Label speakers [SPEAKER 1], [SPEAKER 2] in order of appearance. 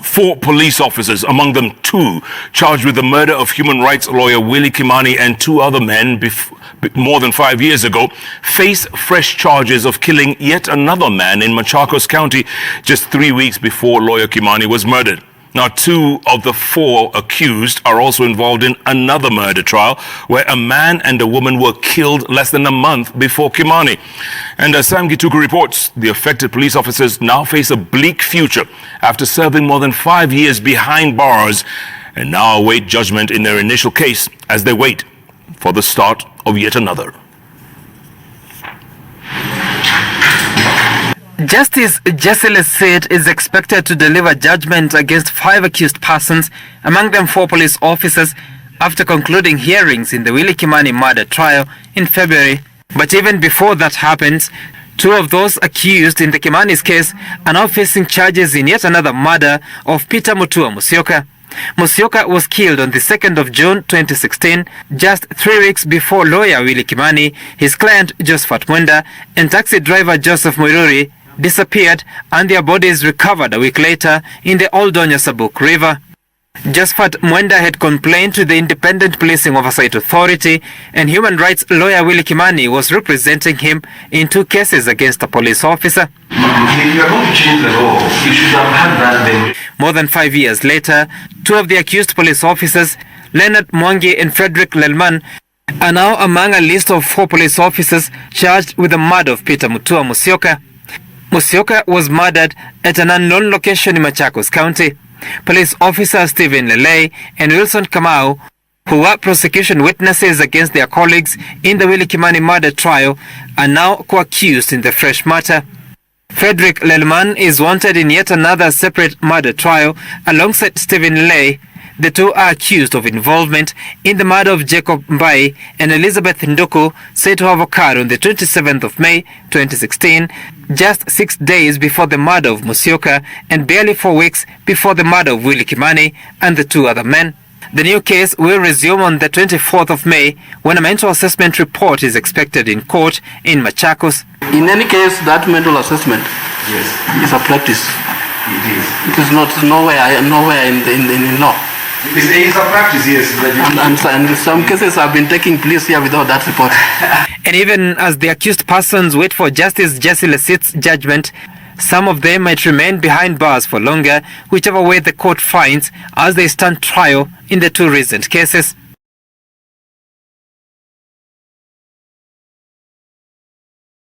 [SPEAKER 1] Four police officers, among them two, charged with the murder of human rights lawyer Willie Kimani and two other men more than 5 years ago, face fresh charges of killing yet another man in Machakos County just 3 weeks before lawyer Kimani was murdered. Now, two of the four accused are also involved in another murder trial where a man and a woman were killed less than a month before Kimani. And as Sam Gituku reports, the affected police officers now face a bleak future after serving more than 5 years behind bars and now await judgment in their initial case as they wait for the start of yet another.
[SPEAKER 2] Justice Joseph Muriri is expected to deliver judgment against 5 accused persons, among them 4 police officers, after concluding hearings in the Willie Kimani murder trial in February. But even before that happens, 2 of those accused in the Kimani's case are now facing charges in yet another murder of Peter Mutua Musyoka. Musyoka was killed on the 2nd of June 2016, just 3 weeks before lawyer Willie Kimani, his client Josephat Mwenda, and taxi driver Joseph Muriri disappeared, and their bodies recovered a week later in the Oldonyo Sabuk River. Josephat Mwenda had complained to the Independent Policing Oversight Authority, and human rights lawyer Willie Kimani was representing him in 2 cases against a police officer.
[SPEAKER 3] If you are going to change the law, you should have had that then.
[SPEAKER 2] More than 5 years later, 2 of the accused police officers, Leonard, Mwangi and Fredrick Leliman, are now among a list of 4 police officers charged with the murder of Peter Mutua Musyoka. Musyoka was murdered at an unknown location in Machakos County. Police officers Stephen Lele and Wilson Kamau, who were prosecution witnesses against their colleagues in the Willie Kimani murder trial, are now co-accused in the fresh matter. Fredrick Leliman is wanted in yet another separate murder trial alongside Stephen Lele. The 2 are accused of involvement in the murder of Jacob Mbai and Elizabeth Nduku, said to have occurred on the 27th of May 2016, just 6 days before the murder of Musyoka and barely 4 weeks before the murder of Willie Kimani and the 2 other men. The new case will resume on the 24th of May when a mental assessment report is expected in court in Machakos.
[SPEAKER 4] In any case, that mental assessment is a practice. It is not nowhere in law.
[SPEAKER 3] It's a practice, yes.
[SPEAKER 4] And some cases have been taking place here without that report.
[SPEAKER 2] And even as the accused persons wait for Justice Joseph Muriri's judgment, some of them might remain behind bars for longer, whichever way the court finds, as they stand trial in the 2 recent cases.